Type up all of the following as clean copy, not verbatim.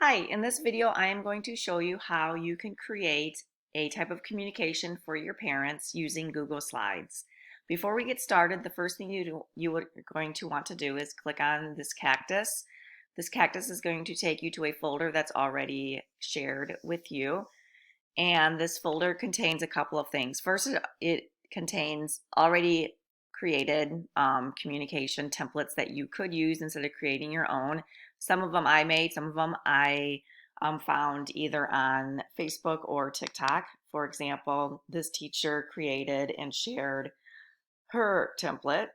Hi, in this video I am going to show you how you can create a type of communication for your parents using Google Slides. Before we get started, the first thing you are going to want to do is click on this cactus. This cactus is going to take you to a folder that's already shared with you. And this folder contains a couple of things. First, it contains already created communication templates that you could use instead of creating your own. Some of them I made, some of them I found either on Facebook or TikTok. For example, this teacher created and shared her template.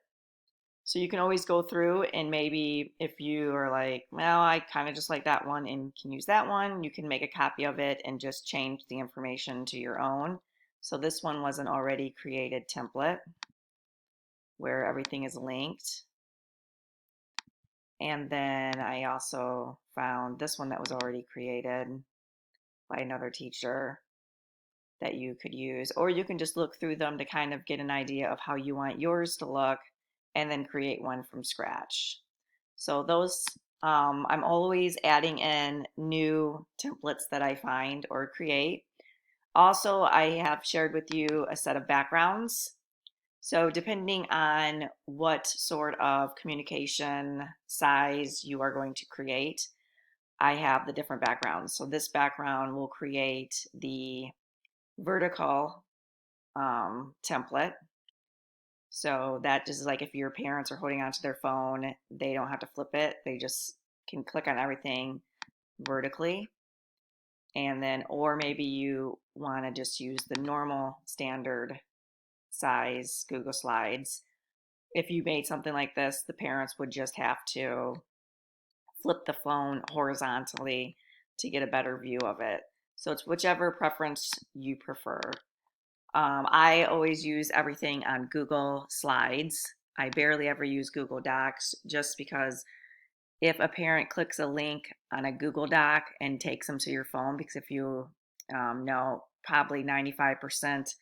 So you can always go through and maybe if you are like, well, I kind of just like that one and can use that one, you can make a copy of it and just change the information to your own. So this one was an already created template where everything is linked. And then I also found this one that was already created by another teacher that you could use, or you can just look through them to kind of get an idea of how you want yours to look and then create one from scratch. So those, I'm always adding in new templates that I find or create. Also, I have shared with you a set of backgrounds. So depending on what sort of communication size you are going to create, I have the different backgrounds. So this background will create the vertical template. So that just is like if your parents are holding onto their phone, they don't have to flip it. They just can click on everything vertically. And then, or maybe you want to just use the normal standard size Google Slides. If you made something like this, the parents would just have to flip the phone horizontally to get a better view of it. So it's whichever preference you prefer. I always use everything on Google Slides. I barely ever use Google Docs just because if a parent clicks a link on a Google Doc and takes them to your phone, because if you know, probably 95%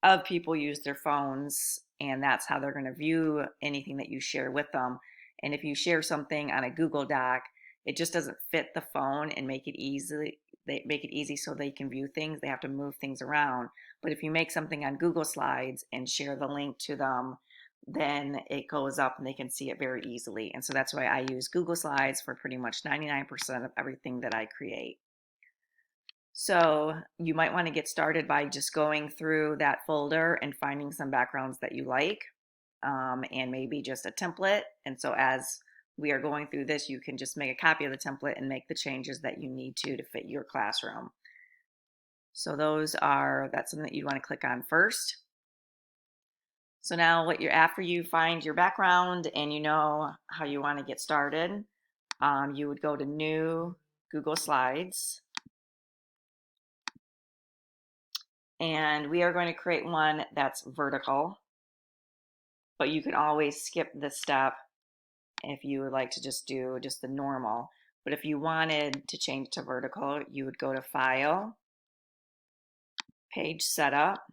of people use their phones and that's how they're going to view anything that you share with them. And if you share something on a Google Doc, it just doesn't fit the phone and make it easy. They make it easy so they can view things. They have to move things around. But if you make something on Google Slides and share the link to them, then it goes up and they can see it very easily. And so that's why I use Google Slides for pretty much 99% of everything that I create. So you might want to get started by just going through that folder and finding some backgrounds that you like, and maybe just a template. And so as we are going through this, you can just make a copy of the template and make the changes that you need to fit your classroom. So that's something that you want to click on first. So now after you find your background and you know how you want to get started, you would go to New Google Slides. And we are going to create one that's vertical, but you can always skip this step if you would like to just do just the normal. But if you wanted to change to vertical, you would go to File, Page Setup,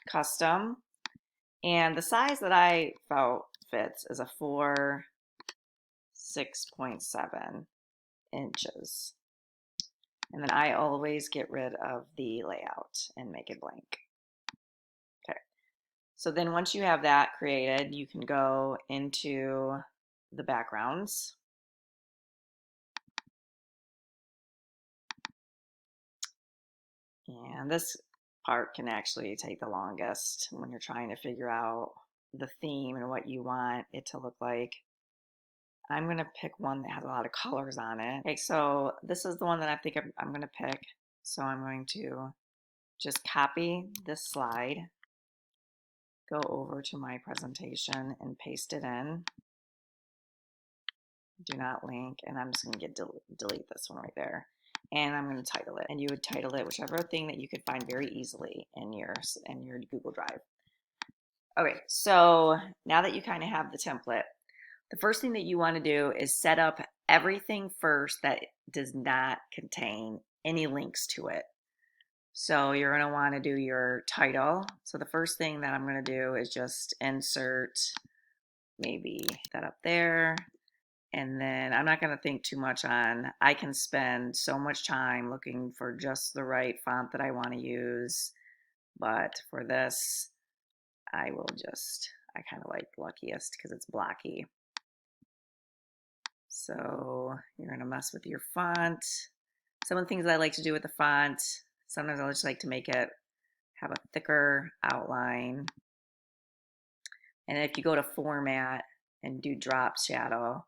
Custom, and the size that I felt fits is a 6.7 inches. And then I always get rid of the layout and make it blank. Okay. So then once you have that created, you can go into the backgrounds. And this part can actually take the longest when you're trying to figure out the theme and what you want it to look like. I'm going to pick one that has a lot of colors on it. Okay, so this is the one that I think I'm going to pick. So I'm going to just copy this slide, go over to my presentation and paste it in. Do not link, and I'm just going to delete this one right there. And I'm going to title it, and you would title it whichever thing that you could find very easily in your Google Drive. Okay, so now that you kind of have the template, the first thing that you want to do is set up everything first that does not contain any links to it. So you're going to want to do your title. So the first thing that I'm going to do is just insert maybe that up there. And then I'm not going to think too much on, I can spend so much time looking for just the right font that I want to use. But for this, I will just, I kind of like Luckiest because it's blocky. So you're going to mess with your font. Some of the things I like to do with the font, sometimes I just like to make it have a thicker outline. And if you go to format and do drop shadow,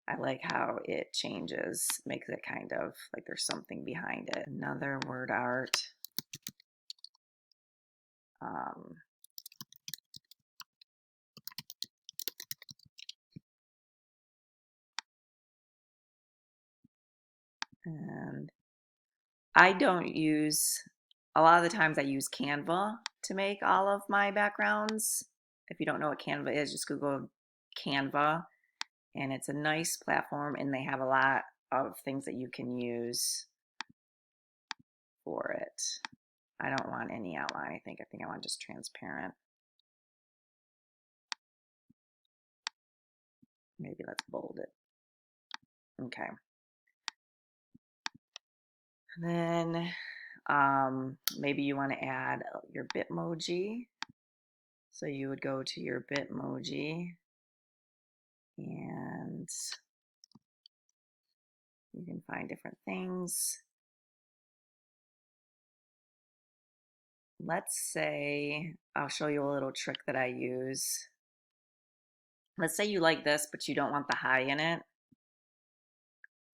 I like how it changes, makes it kind of like there's something behind it. Another word art. Um, and I don't use, a lot of the times I use Canva to make all of my backgrounds. If you don't know what Canva is, just Google Canva. And it's a nice platform, and they have a lot of things that you can use for it. I don't want any outline, I think I want just transparent. Maybe let's bold it. Okay. And then maybe you want to add your Bitmoji. So you would go to your Bitmoji and you can find different things. Let's say, I'll show you a little trick that I use. Let's say you like this, but you don't want the high in it.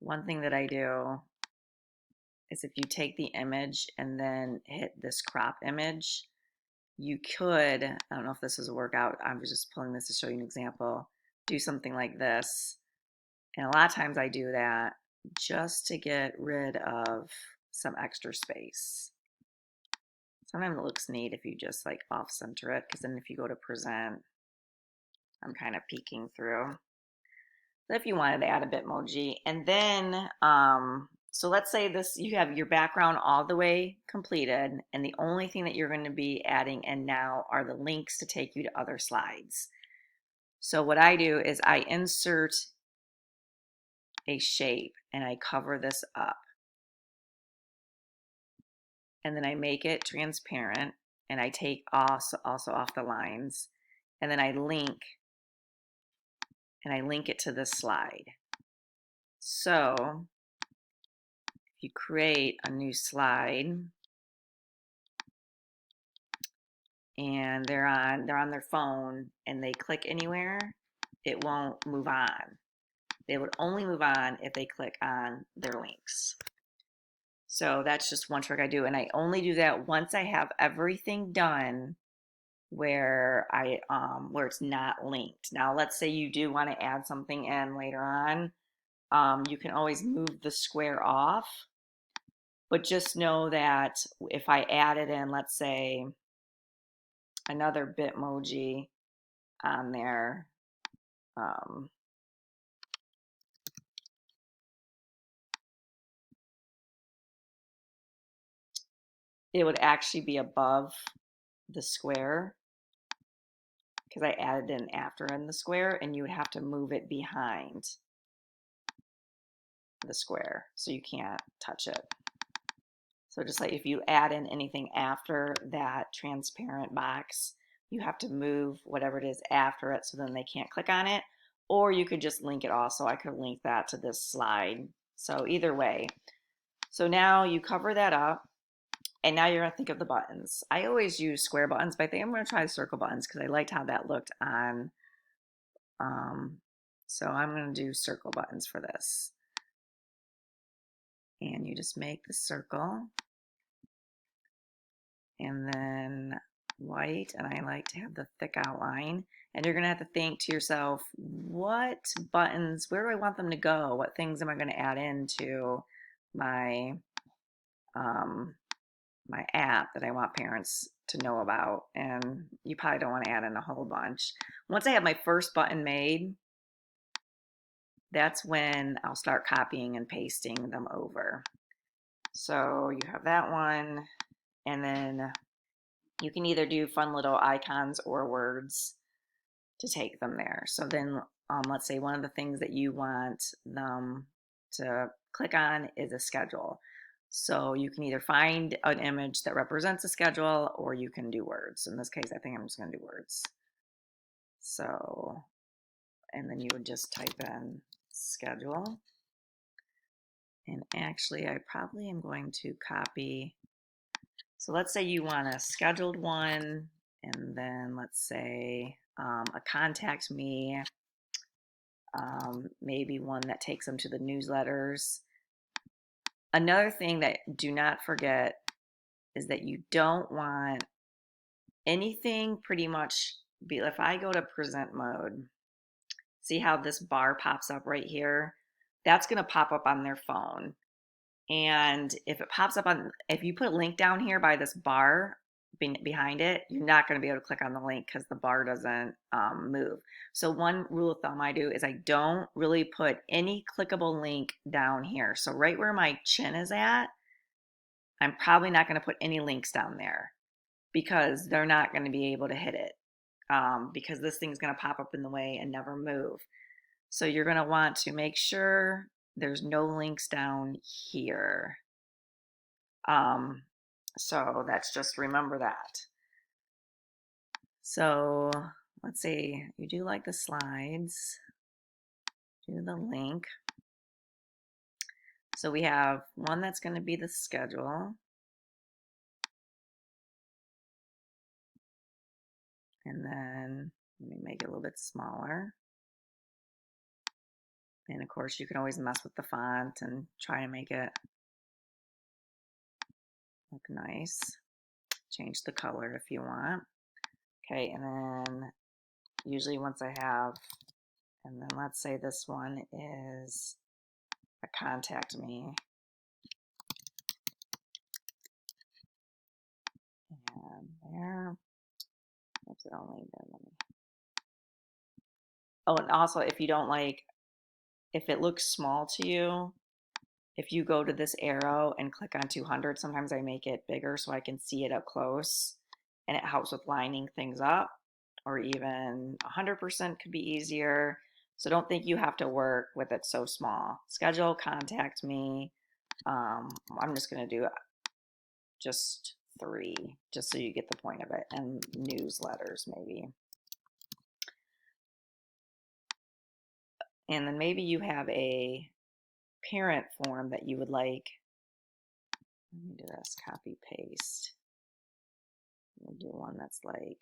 One thing that I do is if you take the image and then hit this crop image, you could, I don't know if this is a workout, I'm just pulling this to show you an example, do something like this. And a lot of times I do that just to get rid of some extra space. Sometimes it looks neat if you just like off center it, because then if you go to present, I'm kind of peeking through. So if you wanted to add a Bitmoji, and then, so let's say this, you have your background all the way completed, and the only thing that you're going to be adding in now are the links to take you to other slides. So what I do is I insert a shape and I cover this up. And then I make it transparent and I take also off the lines. And then I link it to this slide. So if you create a new slide and they're on their phone and they click anywhere, it won't move on. They would only move on if they click on their links. So that's just one trick I do, and I only do that once I have everything done where where it's not linked. Now let's say you do want to add something in later on. You can always move the square off, but just know that if I added in, let's say, another Bitmoji on there, it would actually be above the square because I added in after in the square, and you would have to move it behind the square so you can't touch it. So just like if you add in anything after that transparent box, you have to move whatever it is after it so then they can't click on it. Or you could just link it also. I could link that to this slide. So either way. So now you cover that up. And now you're going to think of the buttons. I always use square buttons, but I think I'm going to try circle buttons because I liked how that looked on. So I'm going to do circle buttons for this. And you just make the circle. And then white, and I like to have the thick outline. And you're going to have to think to yourself, what buttons, where do I want them to go? What things am I going to add into my my app that I want parents to know about? And you probably don't want to add in a whole bunch. Once I have my first button made, that's when I'll start copying and pasting them over. So you have that one, and then you can either do fun little icons or words to take them there. So then let's say one of the things that you want them to click on is a schedule. So you can either find an image that represents a schedule or you can do words. In this case, I think I'm just going to do words. So, and then you would just type in schedule. And actually, I probably am going to copy. So let's say you want a scheduled one, and then let's say a contact me, maybe one that takes them to the newsletters. Another thing that do not forget is that you don't want anything pretty much if I go to present mode, see how this bar pops up right here? That's going to pop up on their phone. And if it pops up on, if you put a link down here by this bar behind it, you're not going to be able to click on the link because the bar doesn't move. So one rule of thumb I do is I don't really put any clickable link down here. So right where my chin is at, I'm probably not going to put any links down there because they're not going to be able to hit it because this thing's going to pop up in the way and never move. So you're going to want to make sure there's no links down here. So that's just remember that. So let's see, you do like the slides, do the link. So we have one that's going to be the schedule. And then let me make it a little bit smaller. And of course you can always mess with the font and try to make it look nice. Change the color if you want. Okay, and then usually once I have, and then let's say this one is a contact me. And there. Oops, it only did. Let me. Oh, and also if you don't like, if it looks small to you, if you go to this arrow and click on 200, sometimes I make it bigger so I can see it up close, and it helps with lining things up. Or even 100% could be easier. So don't think you have to work with it so small. Schedule, contact me. I'm just going to do just 3, just so you get the point of it, and newsletters maybe. And then maybe you have a parent form that you would like. Let me do this, copy paste. We'll do one that's like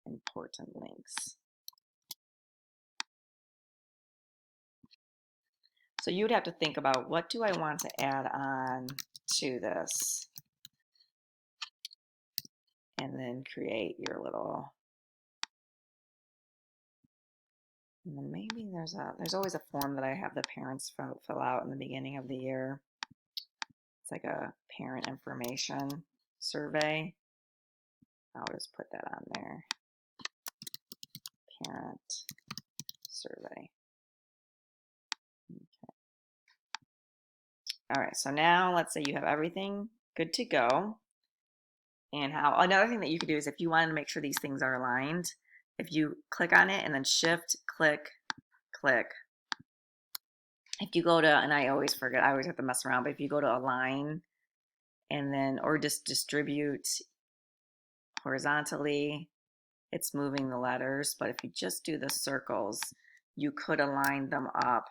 important links. So you would have to think about, what do I want to add on to this? And then create your little, and then maybe there's always a form that I have the parents fill out in the beginning of the year. It's like a parent information survey. I'll just put that on there. Parent survey. Okay. All right, so now let's say you have everything good to go. And another thing that you could do is, if you wanted to make sure these things are aligned, if you click on it and then shift, click, click. If you go to, and I always forget, I always have to mess around, but if you go to align and then, or just distribute horizontally, it's moving the letters. But if you just do the circles, you could align them up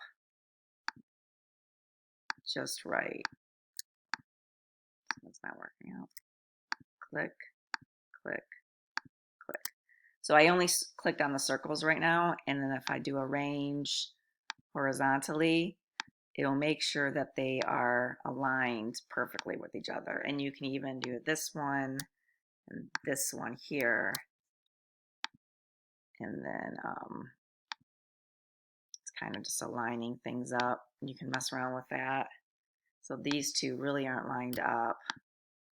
just right. It's not working out. Click, click, click. So I only clicked on the circles right now, and then if I do arrange horizontally, it'll make sure that they are aligned perfectly with each other. And you can even do this one and this one here. And then it's kind of just aligning things up. You can mess around with that. So these two really aren't lined up.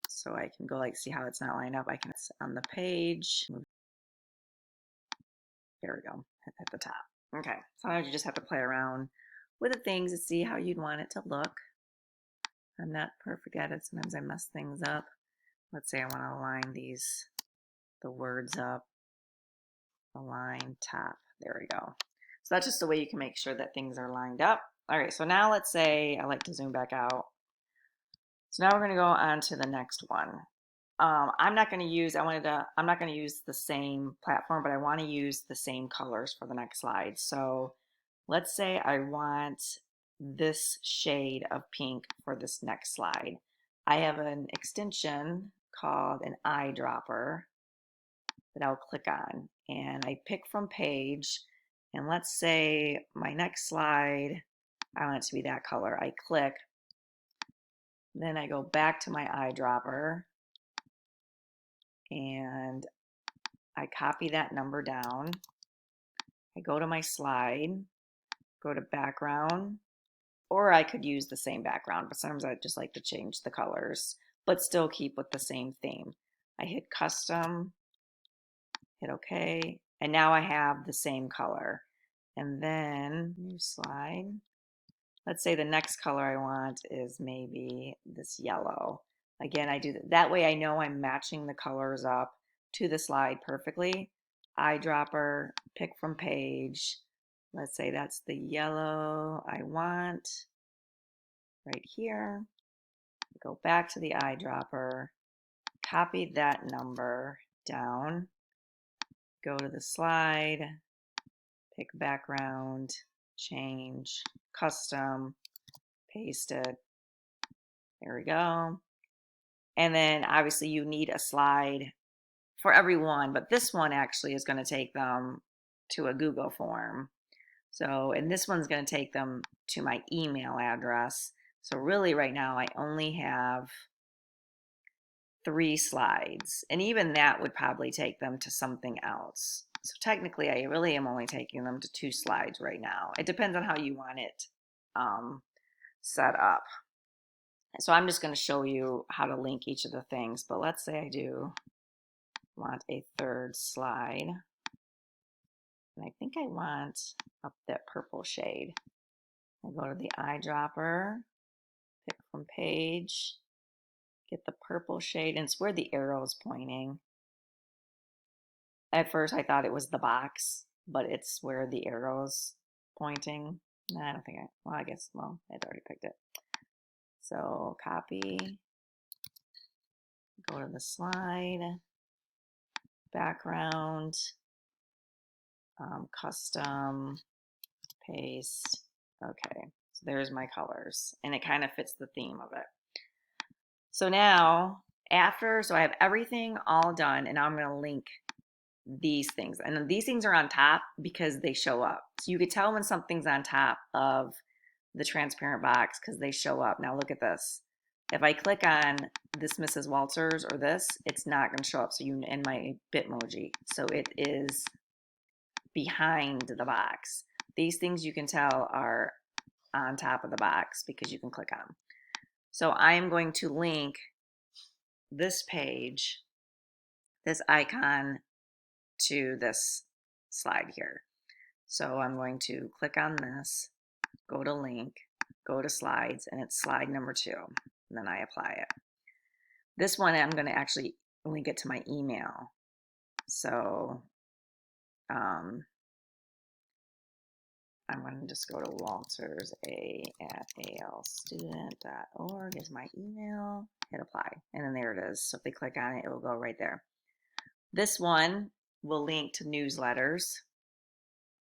So I can go like, see how it's not lined up. I can, on the page. There we go, at the top. Okay, sometimes you just have to play around with the things to see how you'd want it to look. I'm not perfect at it. Sometimes I mess things up. Let's say I want to align the words up. Align top. There we go. So that's just a way you can make sure that things are lined up. All right, so now let's say I like to zoom back out. So now we're going to go on to the next one. I'm not going to use, I'm not going to use the same platform, but I want to use the same colors for the next slide. So let's say I want this shade of pink for this next slide. I have an extension called an eyedropper that I'll click on, and I pick from page, and let's say my next slide, I want it to be that color. I click, then I go back to my eyedropper and I copy that number down. I go to my slide, go to background, or I could use the same background, but sometimes I just like to change the colors, but still keep with the same theme. I hit custom, hit OK, and now I have the same color. And then new slide. Let's say the next color I want is maybe this yellow. Again, I do that way I know I'm matching the colors up to the slide perfectly. Eyedropper, pick from page. Let's say that's the yellow I want right here. Go back to the eyedropper, copy that number down, go to the slide, pick background, change, custom, paste it. There we go. And then obviously you need a slide for every one, but this one actually is going to take them to a Google form. So, and this one's going to take them to my email address. So really right now I only have 3 slides, and even that would probably take them to something else. So technically I really am only taking them to 2 slides right now. It depends on how you want it set up. So I'm just going to show you how to link each of the things, but let's say I do want a 3rd slide, and I think I want up that purple shade. I go to the eyedropper, pick from page, get the purple shade, and it's where the arrow is pointing. At first I thought it was the box, but it's where the arrow's pointing. No, I don't think well, I guess, well, I'd already picked it. So copy, go to the slide, background, custom, paste. Okay, so there's my colors, and it kind of fits the theme of it. So now, so I have everything all done, and now I'm going to link these things. And these things are on top because they show up. So you could tell when something's on top of the transparent box because they show up. Now look at this. If I click on this Mrs. Walters or this, it's not going to show up. So you in my Bitmoji. So it is behind the box. These things you can tell are on top of the box because you can click on them. So I am going to link this page, this icon, to this slide here. So I'm going to click on this, go to link, go to slides, and it's slide number 2. And then I apply it. This one I'm going to actually link it to my email. So I'm going to just go to waltersa@alstudent.org is my email, hit apply, and then there it is. So if they click on it, it will go right there. This one will link to newsletters.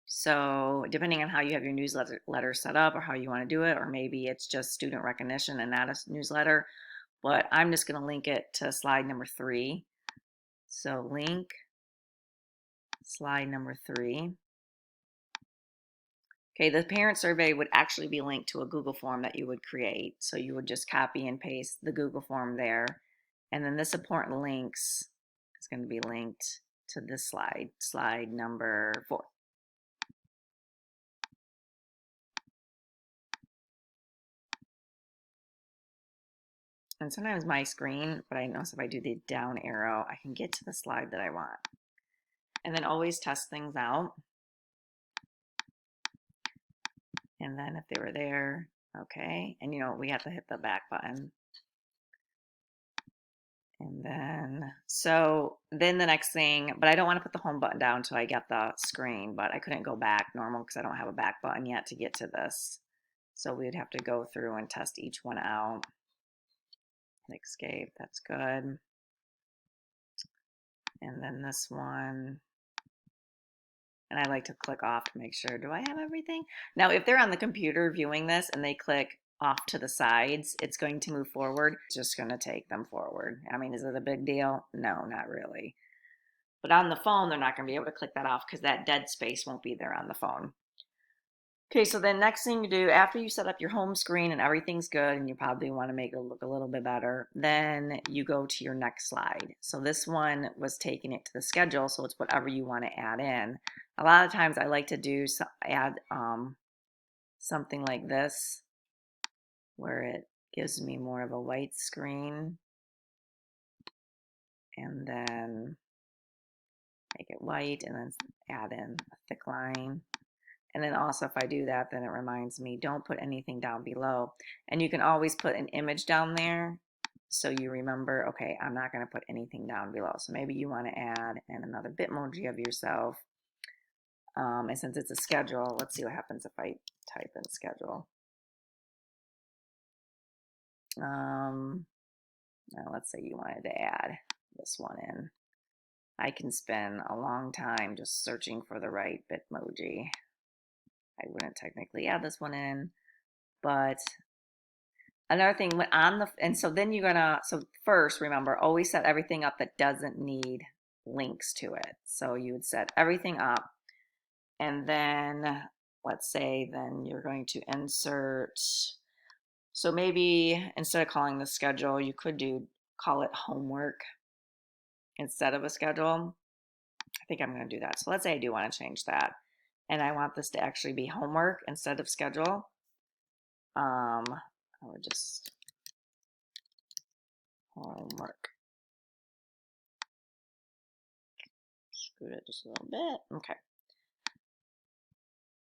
So depending on how you have your newsletter set up or how you want to do it, or maybe it's just student recognition and not a newsletter, but I'm just going to link it to slide number 3. So link slide number 3. Okay, the parent survey would actually be linked to a Google form that you would create. So you would just copy and paste the Google form there. And then this important links is going to be linked to this slide, slide number 4. And sometimes my screen, but I notice if I do the down arrow, I can get to the slide that I want. And then always test things out. And then if they were there, okay. And you know, we have to hit the back button. And then, so then the next thing, but I don't want to put the home button down until I get the screen, but I couldn't go back normal because I don't have a back button yet to get to this. So we'd have to go through and test each one out. Escape, that's good. And then this one, and I like to click off to make sure, do I have everything? Now, if they're on the computer viewing this and they click off to the sides, it's going to move forward. It's just going to take them forward. I mean, is it a big deal? No, not really. But on the phone, they're not going to be able to click that off because that dead space won't be there on the phone. Okay, so then next thing you do after you set up your home screen and everything's good and you probably want to make it look a little bit better, then you go to your next slide. So this one was taking it to the schedule, so it's whatever you want to add in. A lot of times I like to do add something like this where it gives me more of a white screen and then make it white and then add in a thick line. And then also if I do that, then it reminds me, don't put anything down below. And you can always put an image down there so you remember, okay, I'm not going to put anything down below. So maybe you want to add in another Bitmoji of yourself. And since it's a schedule, let's see what happens if I type in schedule. Now let's say you wanted to add this one in. I can spend a long time just searching for the right Bitmoji. I wouldn't technically add this one in, but another thing when on the, and so then you're gonna, so first remember, always set everything up that doesn't need links to it. So you would set everything up and then let's say then you're going to insert, so maybe instead of calling the schedule, you could call it homework instead of a schedule. I think I'm going to do that. So let's say I do want to change that and I want this to actually be homework instead of schedule. I would just homework. Scoot it just a little bit. Okay.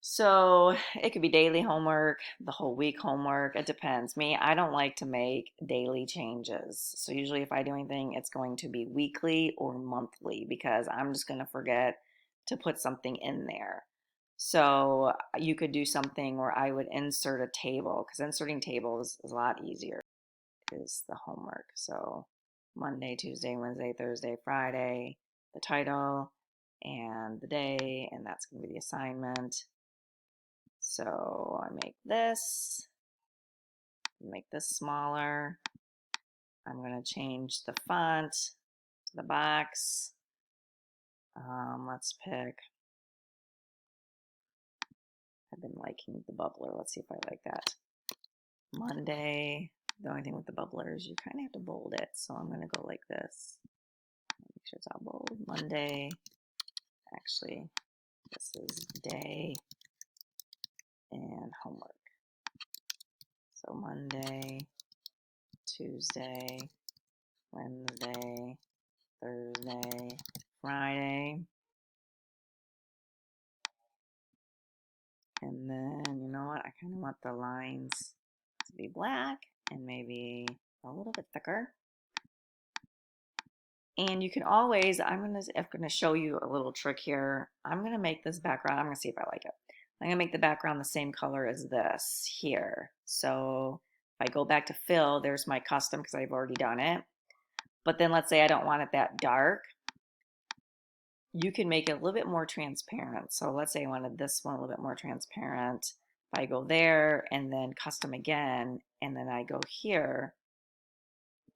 So it could be daily homework, the whole week homework. It depends. Me, I don't like to make daily changes. So usually if I do anything, it's going to be weekly or monthly because I'm just going to forget to put something in there. So you could do something where I would insert a table because inserting tables is a lot easier. Is the homework. So Monday, Tuesday, Wednesday, Thursday, Friday, the title and the day, and that's going to be the assignment. So I make this smaller. I'm going to change the font to the box. Let's pick, I've been liking the bubbler. Let's see if I like that. Monday. The only thing with the bubbler is you kind of have to bold it. So I'm going to go like this. Make sure it's all bold. Monday. Actually, this is day and homework. So Monday, Tuesday, Wednesday, Thursday, Friday. And then, you know what? I kind of want the lines to be black and maybe a little bit thicker. And you can always, I'm gonna show you a little trick here. I'm gonna make this background, I'm gonna see if I like it. I'm gonna make the background the same color as this here. So if I go back to fill, there's my custom because I've already done it. But then let's say I don't want it that dark. You can make it a little bit more transparent. So let's say I wanted this one a little bit more transparent. If I go there and then custom again, and then I go here,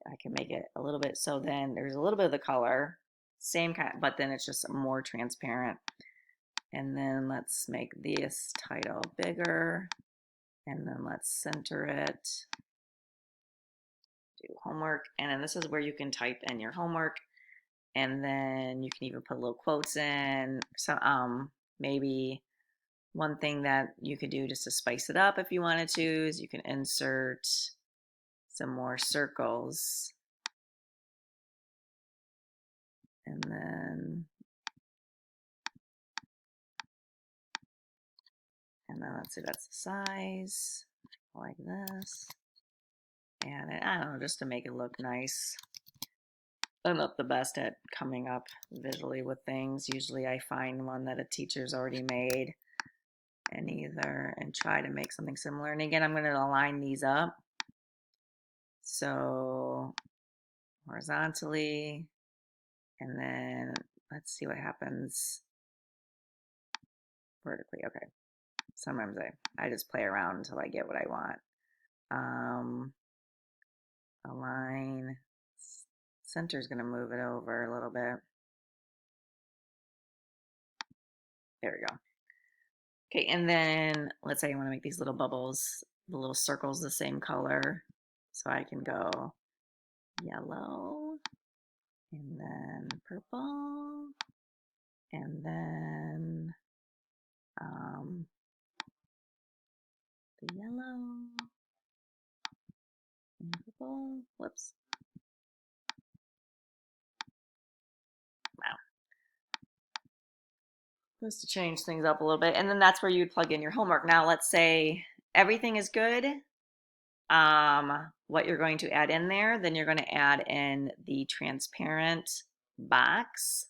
I can make it a little bit, so then there's a little bit of the color, same kind, but then it's just more transparent. And then let's make this title bigger, and then let's center it, do homework, and then this is where you can type in your homework, and then you can even put little quotes in. So maybe one thing that you could do just to spice it up if you wanted to is you can insert some more circles. And then let's see, that's the size, like this. And I don't know, just to make it look nice. I'm not the best at coming up visually with things. Usually I find one that a teacher's already made and try to make something similar. And again, I'm going to align these up. So horizontally, and then let's see what happens vertically. Okay. Sometimes I just play around until I get what I want. Align. Center's going to move it over a little bit. There we go. Okay, and then let's say I want to make these little bubbles, the little circles the same color. So I can go yellow, and then purple, and then the yellow, and purple. Whoops. Wow. Just to change things up a little bit. And then that's where you'd plug in your homework. Now let's say everything is good. What you're going to add in there, then you're going to add in the transparent box.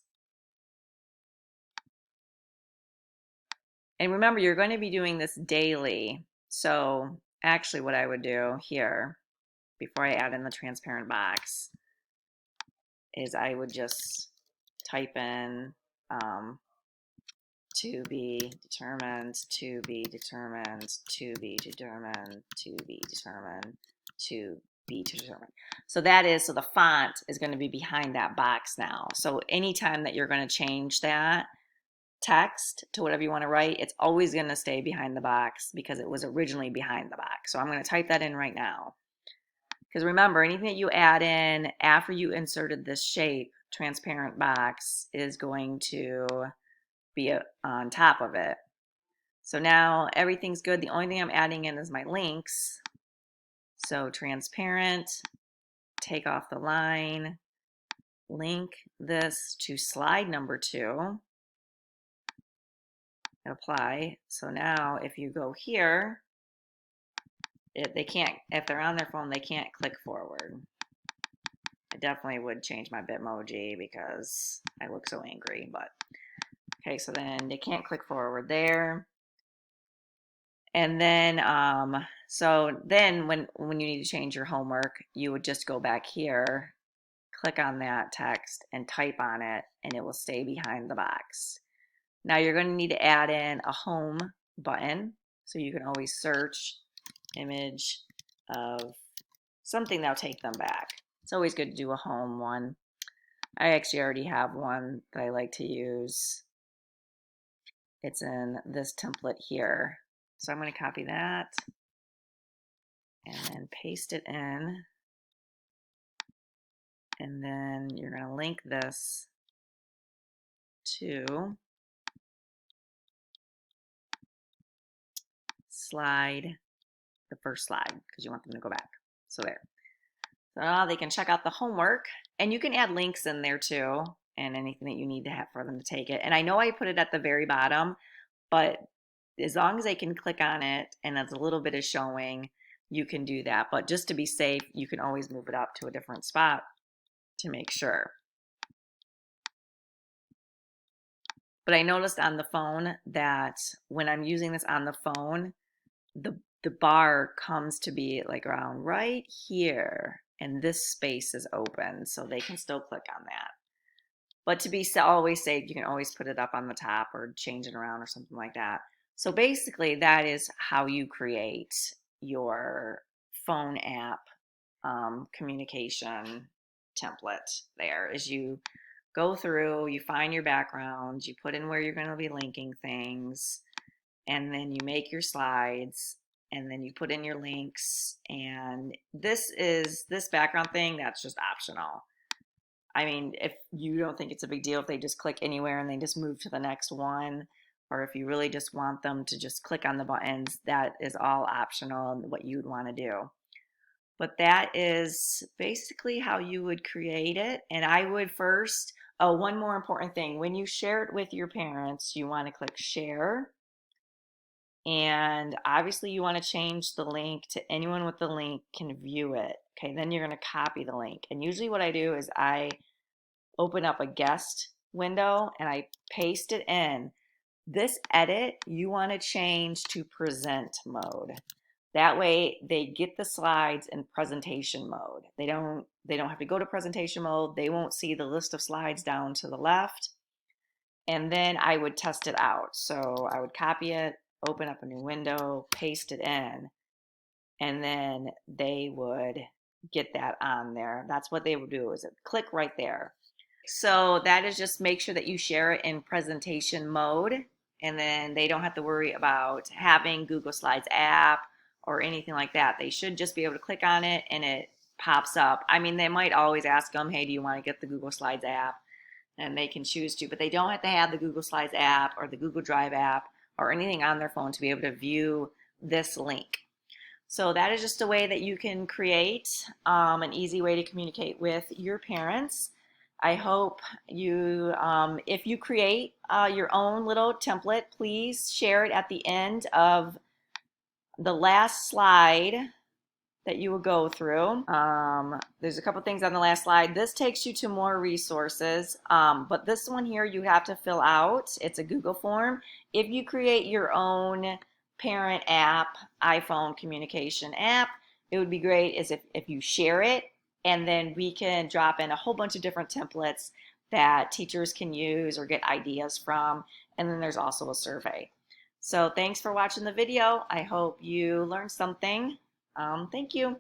And remember, you're going to be doing this daily. So actually what I would do here, before I add in the transparent box, is I would just type in to be determined, to be determined, to be determined, to be determined, to be determined. So that is, so the font is going to be behind that box now. So anytime that you're going to change that text to whatever you want to write, it's always going to stay behind the box because it was originally behind the box. So I'm going to type that in right now. Because remember, anything that you add in after you inserted this shape, transparent box, is going to be on top of it. So now everything's good. The only thing I'm adding in is my links. So transparent, take off the line, link this to slide number 2, apply. So now if you go here, they can't, if they're on their phone, they can't click forward. I definitely would change my Bitmoji because I look so angry, but okay, so then they can't click forward there. And then, so then when you need to change your homework, you would just go back here, click on that text and type on it, and it will stay behind the box. Now you're going to need to add in a home button, so you can always search image of something that'll take them back. It's always good to do a home one. I actually already have one that I like to use. It's in this template here. So I'm going to copy that and then paste it in. And then you're going to link this to slide, the first slide, because you want them to go back. So there. So now they can check out the homework, and you can add links in there too, and anything that you need to have for them to take it. And I know I put it at the very bottom, but as long as they can click on it and as a little bit is showing, you can do that. But just to be safe, you can always move it up to a different spot to make sure. But I noticed on the phone that when I'm using this on the phone, the bar comes to be like around right here, and this space is open, so they can still click on that. But to be always safe, you can always put it up on the top or change it around or something like that. So basically, that is how you create your phone app communication template. There is, you go through, you find your backgrounds, you put in where you're going to be linking things, and then you make your slides, and then you put in your links. And this background thing, that's just optional. I mean, if you don't think it's a big deal if they just click anywhere and they just move to the next one, or if you really just want them to just click on the buttons, that is all optional and what you'd want to do. But that is basically how you would create it. And I would first, oh, one more important thing. When you share it with your parents, you want to click share. And obviously you want to change the link to anyone with the link can view it. Okay, then you're going to copy the link. And usually what I do is I open up a guest window and I paste it in. This edit, you want to change to present mode. That way they get the slides in presentation mode. They don't have to go to presentation mode. They won't see the list of slides down to the left. And then I would test it out. So I would copy it, open up a new window, paste it in, and then they would get that on there. That's what they would do, is click right there. So that is just make sure that you share it in presentation mode, and then they don't have to worry about having Google Slides app or anything like that. They should just be able to click on it and it pops up. I mean, they might always ask them, hey, do you want to get the Google Slides app? And they can choose to, but they don't have to have the Google Slides app or the Google Drive app or anything on their phone to be able to view this link. So that is just a way that you can create an easy way to communicate with your parents. I hope you, if you create your own little template, please share it at the end of the last slide that you will go through. There's a couple things on the last slide. This takes you to more resources, but this one here you have to fill out. It's a Google form. If you create your own parent app, iPhone communication app, it would be great is if you share it, and then we can drop in a whole bunch of different templates that teachers can use or get ideas from. And then there's also a survey. So thanks for watching the video. I hope you learned something. Thank you.